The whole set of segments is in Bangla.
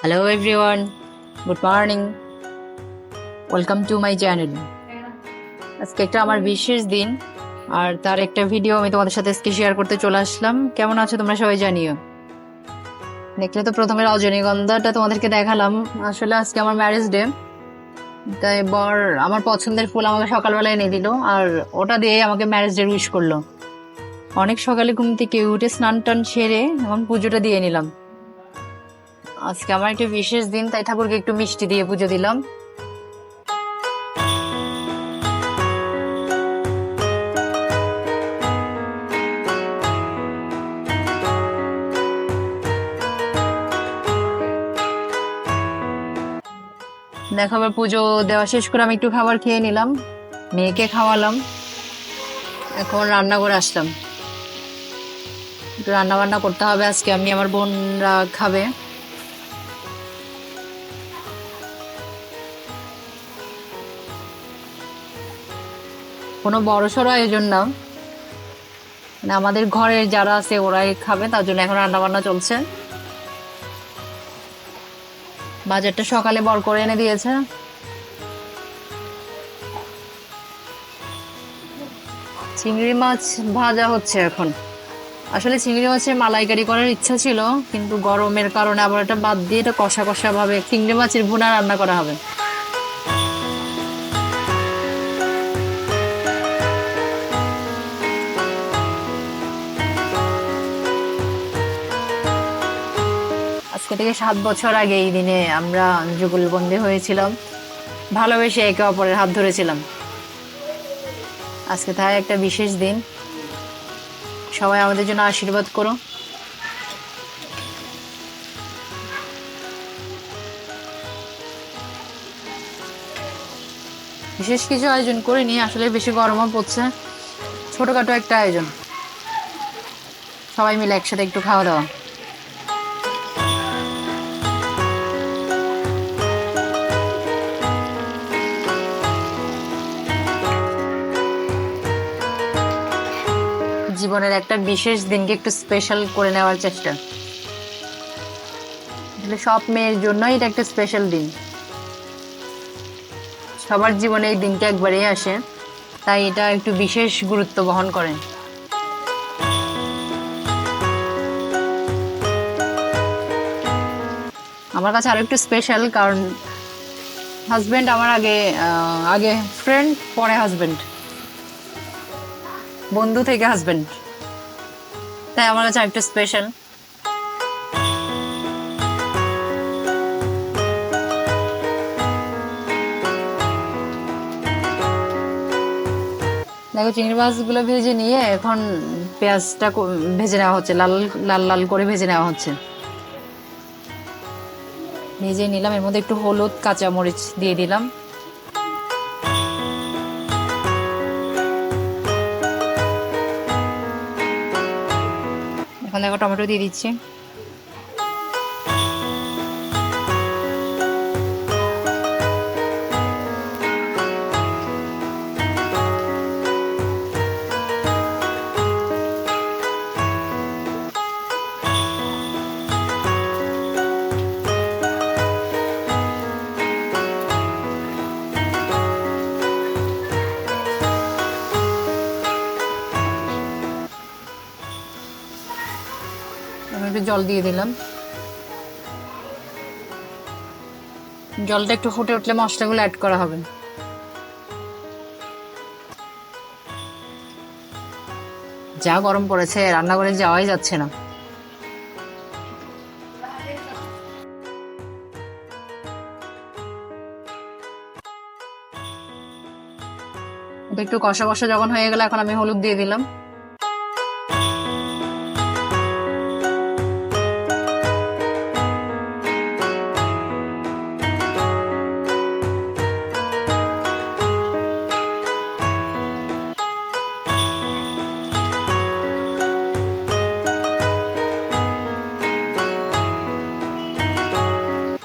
Hello everyone, good morning. Welcome to my channel. আজকে একটা আমার বিশেষ দিন আর তার একটা ভিডিও আমি তোমাদের সাথে আজকে শেয়ার করতে চলে আসলাম। কেমন আছো তোমরা সবাই জানিও। দেখলে তো প্রথমে রজনীগন্ধাটা তোমাদেরকে দেখালাম। আসলে আজকে আমার ম্যারেজ ডে, তাই বর আমার পছন্দের ফুল আমাকে সকালবেলা এনে দিল আর ওটা দিয়ে আমাকে ম্যারেজ ডে উইশ করলো। অনেক সকালে ঘুম থেকে উঠে স্নান টান সেরে এখন পুজোটা দিয়ে নিলাম। আজকে আমার একটা বিশেষ দিন, তাই ঠাকুরকে একটু মিষ্টি দিয়ে পুজো দিলাম। দেখো আবার পুজো দেওয়া শেষ করে আমি একটু খাবার খেয়ে নিলাম, মেয়েকে খাওয়ালাম। এখন রান্না করে আসলাম, একটু রান্না বান্না করতে হবে আজকে। আমি আমার বোনরা খাবে। কোনো বড়সড় আয়োজন না, মানে আমাদের ঘরের যারা আছে ওরাই খাবে, তার জন্য এখন রান্না বান্না চলছে। বাজারটা সকালে বর করে এনে দিয়েছে। চিংড়ি মাছ ভাজা হচ্ছে এখন। আসলে চিংড়ি মাছের মালাইকারি করার ইচ্ছা ছিল, কিন্তু গরমের কারণে আবার এটা বাদ দিয়ে এটা কষা কষা ভাবে চিংড়ি মাছের ভুনা রান্না করা হবে। আজকে থেকে 7 বছর আগে এই দিনে আমরা যুগলবন্দি হয়েছিলাম, ভালোবেসে একে অপরের হাত ধরেছিলাম। আজকে তাই একটা বিশেষ দিন, সবাই আমাদের জন্য আশীর্বাদ করো। বিশেষ কিছু আয়োজন করিনি, আসলে বেশি গরমও পড়ছে। ছোটখাটো একটা আয়োজন, সবাই মিলে একসাথে একটু খাওয়া দাওয়া। জীবনের একটা বিশেষ দিনকে একটু স্পেশাল করে নেওয়ার চেষ্টা। আসলে সব মেয়ের জন্যই এটা একটা স্পেশাল দিন। সবার জীবনে এই দিনটা একবারই আসে, তাই এটা একটু বিশেষ গুরুত্ব বহন করে। আমার কাছে আরো একটু স্পেশাল, কারণ হাজবেন্ড আমার আগে আগে ফ্রেন্ড, পরে হাজবেন্ড, বন্ধু থেকে হাজবেন্ড, তাই আমার কাছে আরেকটু স্পেশাল। দেখো চিংড়ি মাছগুলো ভেজে নিয়ে এখন পেঁয়াজটা ভেজে নেওয়া হচ্ছে, লাল লাল লাল করে ভেজে নেওয়া হচ্ছে। ভেজে নিলাম, এর মধ্যে একটু হলুদ কাঁচা মরিচ দিয়ে দিলাম। এখন দেখো টমেটো দিয়ে দিচ্ছি। আমি একটু জল দিয়ে দিলাম। জলটা একটু ফুটে উঠলে মশলাগুলো অ্যাড করা হবে। যা গরম পড়েছে, রান্না করে যাওয়াই যাচ্ছে না। এটা একটু কষা কষা যখন হয়ে গেল, এখন আমি হলুদ দিয়ে দিলাম।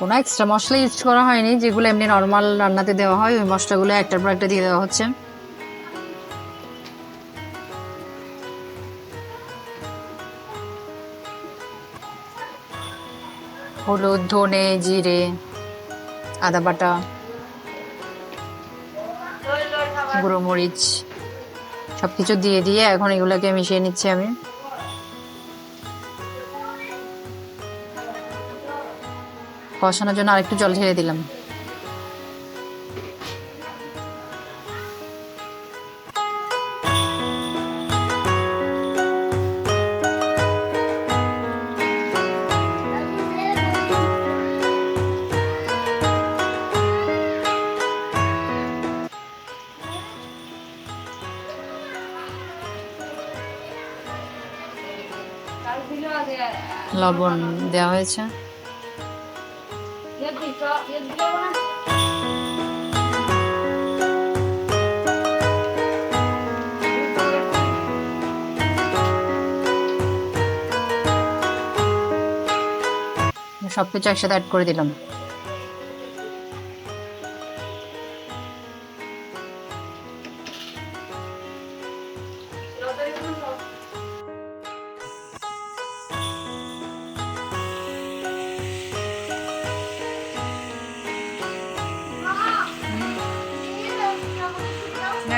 কোনো এক্সট্রা মশলা ইউজ করা হয়নি, যেগুলো এমনি নর্মাল রান্নাতে দেওয়া হয় ওই মশলাগুলো একটার পর একটা দিয়ে দেওয়া হচ্ছে। হলুদ, ধনে, জিরে, আদা বাটা, গুঁড়ো মরিচ সবকিছু দিয়ে দিয়ে এখন এগুলোকে মিশিয়ে নিচ্ছি আমি। কষানোর জন্য আরেকটু জল ঢেলে দিলাম। লবণ দেওয়া হয়েছে। সবকিছু একসাথে অ্যাড করে দিলাম।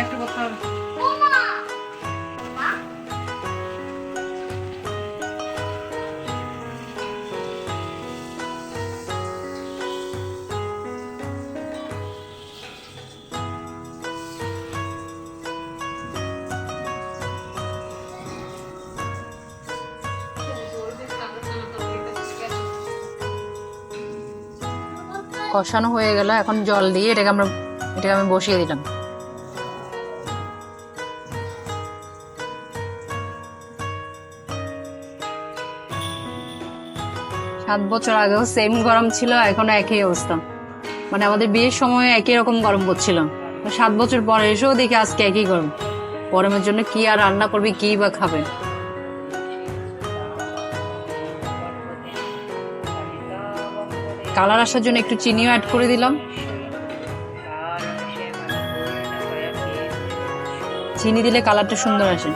একটু করতে হবে। কষানো হয়ে গেল, এখন জল দিয়ে এটাকে আমি বসিয়ে দিলাম। 7 বছর আগেও সেম গরম ছিল, এখনো একই অবস্থা। মানে আমাদের বিয়ের সময় একই রকম গরম পড়ছিল, 7 বছর পরে এসেও দেখি আজকে একই গরম। গরমের জন্য কি আর রান্না করবি, কি বা খাবে। কালার আসার জন্য একটু চিনিও অ্যাড করে দিলাম। চিনি দিলে কালারটা সুন্দর আসে।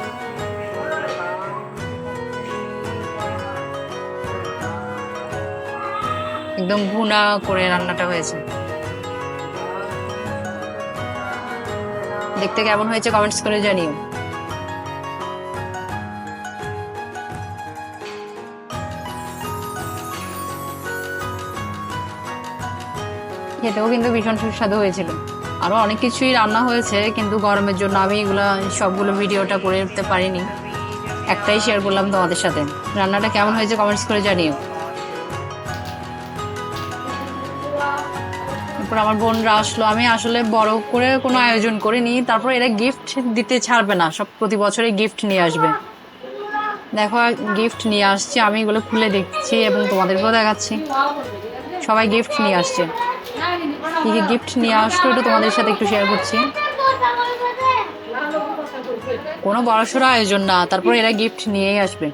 একদম ভুনা করে রান্নাটা হয়েছে। দেখতে কেমন হয়েছে কমেন্টস করে জানিও। খেতেও কিন্তু ভীষণ সুস্বাদু হয়েছিল। আরো অনেক কিছুই রান্না হয়েছে, কিন্তু গরমের জন্য আমি এগুলা সবগুলো ভিডিওটা করে উঠতে পারিনি, একটাই শেয়ার করলাম তোমাদের সাথে। রান্নাটা কেমন হয়েছে কমেন্টস করে জানিও। তারপর আমার বোনরা আসলো, আমি আসলে বড় করে কোনো আয়োজন করিনি। তারপর এরা গিফট দিতে ছাড়বে না, সব প্রতি বছরই গিফট নিয়ে আসবে। দেখো গিফট নিয়ে আসছে, আমি এগুলো খুলে দেখছি এবং তোমাদেরকেও দেখাচ্ছি। সবাই গিফট নিয়ে আসছে। কি কি গিফট নিয়ে আসলো এটা তোমাদের সাথে একটু শেয়ার করছি। কোনো বড়সড় আয়োজন না, তারপর এরা গিফট নিয়েই আসবে।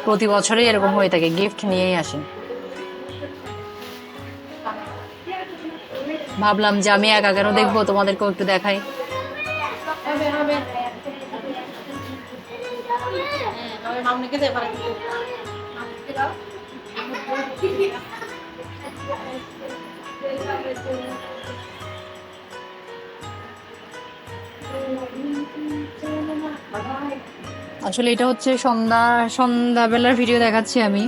প্রতি বছরই এরকম হয়ে থাকে, গিফট নিয়েই আসে। ভাবলাম যে আমি একা কেন দেখবো, তোমাদেরকেও একটু দেখাই। আসলে এটা হচ্ছে সন্ধ্যাবেলার ভিডিও দেখাচ্ছি আমি।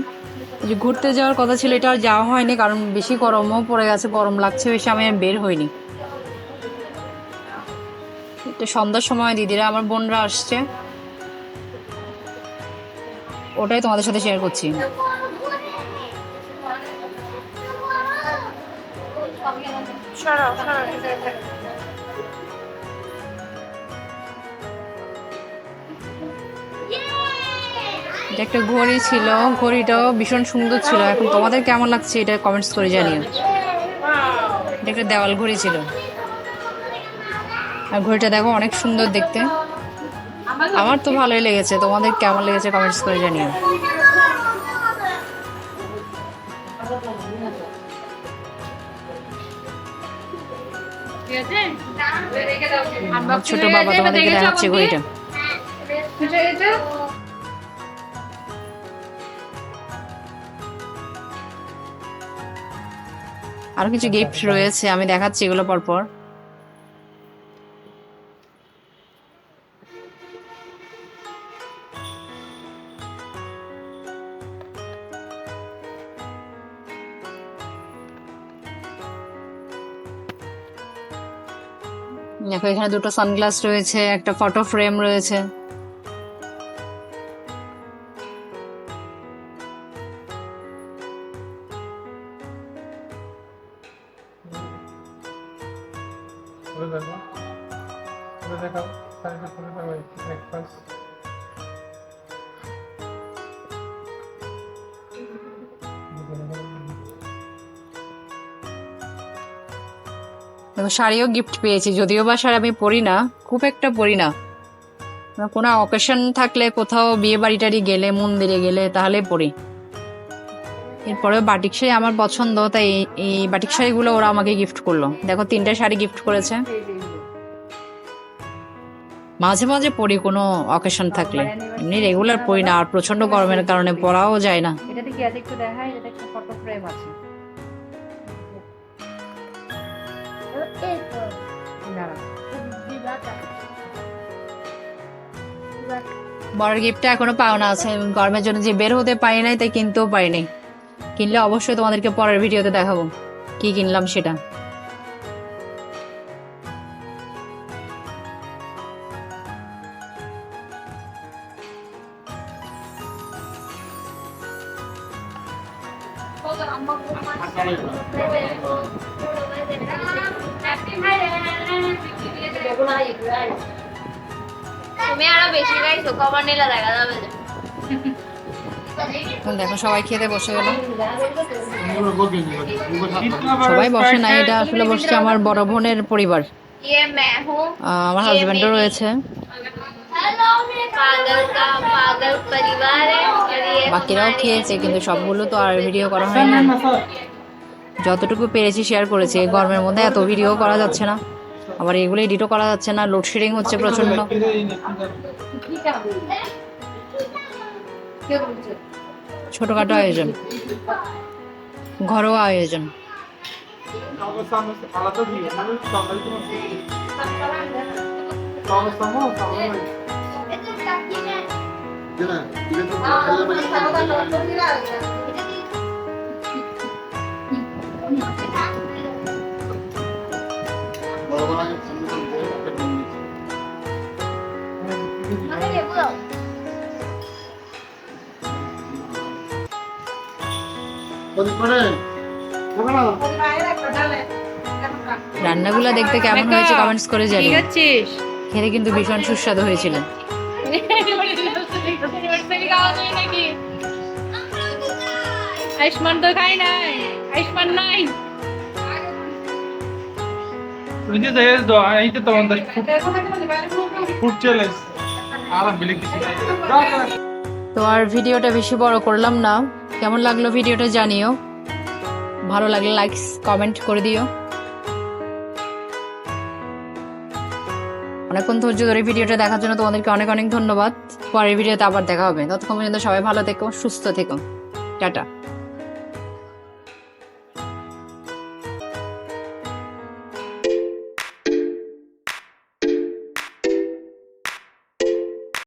যে ঘুরতে যাওয়ার কথা ছিল, এটা আর যাওয়া হয়নি, কারণ বেশি গরমও পড়ে গেছে, গরম লাগছে বেশি, আমি বের হইনি। তো সন্ধ্যার সময় দিদিরা, আমার বোনরা আসছে, ওটাই তোমাদের সাথে শেয়ার করছি। এটা একটা ঘড়ি ছিল, ঘড়িটাও ভীষণ সুন্দর ছিল। এখন তোমাদের কেমন লাগছে এটা কমেন্টস করে জানিও। এটা একটা দেওয়াল ঘড়ি ছিল, আর ঘড়িটা দেখো অনেক সুন্দর দেখতে। আমার তো ভালোই লেগেছে, তোমাদের কেমন লেগেছে কমেন্টস করে জানিও। ছোট বাবা তোমাদেরকে দেখাচ্ছে ঘড়িটা। আরো কিছু গিফট রয়েছে, আমি দেখাচ্ছি এগুলো পরপর। দেখো এখানে দুটো সানগ্লাস রয়েছে, একটা ফটো ফ্রেম রয়েছে। দেখো শাড়িও গিফট পেয়েছি, যদিও বা শাড়ি আমি পরি না, খুব একটা পরি না। কোনো অকেশন থাকলে, কোথাও বিয়ে বাড়ি টাড়ি গেলে, মন্দিরে গেলে তাহলে পরি। এরপরেও বাটিক শাড়ি আমার পছন্দ, তাই এই বাটিক শাড়িগুলো ওরা আমাকে গিফট করলো। দেখো 3টা শাড়ি গিফট করেছে। মাঝে মাঝে পরি কোনো অকেশন থাকলে, এমনি রেগুলার পরি না, আর প্রচন্ড গরমের কারণে পরাও যায় না। এটাতে কি আছে একটু দেখাই, এটা একটা ফটো ফ্রেম আছে। বড় গিফটটা এখনো পাওনা আছে, গরমের জন্য যে বের হতে পারি নাই, তাই কিনতেও পারিনি। কিনলে অবশ্যই তোমাদেরকে পরের ভিডিওতে দেখাবো কি কিনলাম সেটা। তুমি আরো বেশি গাইছো, কভার নিলে দেখা যাবে। দেখো সবাই খেতে বসে গেল। সবাই বসে নাই, এটা আসলে বসছে আমার বড় বোনের পরিবার। আমার হাজবেন্ডও রয়েছে, বাকিরাও খেয়েছে, কিন্তু সবগুলো তো আর ভিডিও করা হয়নি। যতটুকু পেরেছি শেয়ার করেছি। গরমের মধ্যে এত ভিডিও করা যাচ্ছে না, আবার এগুলো এডিটও করা যাচ্ছে না, লোডশেডিং হচ্ছে প্রচন্ড। ছোটখাটো আয়োজন, ঘরোয়া আয়োজন। রান্নাগুলো দেখতে কেমন হয়েছে কমেন্টস করে জানিও। খেতে কিন্তু ভীষণ সুস্বাদু হয়েছিল। আয়ুষ্মান তো খাই নাই, আয়ুষ্মান নাই। তো আর ভিডিওটা বেশি বড় করলাম না, কেমন লাগলো ভিডিওটা জানিও, ভালো লাগলে লাইক কমেন্ট করে দিও। অনেকক্ষণ ধৈর্য ধরে ভিডিওটা দেখার জন্য তোমাদেরকে অনেক অনেক ধন্যবাদ। পরের ভিডিওতে আবার দেখা হবে, ততক্ষণ পর্যন্ত সবাই ভালো থেকো, সুস্থ থেকো, টাটা।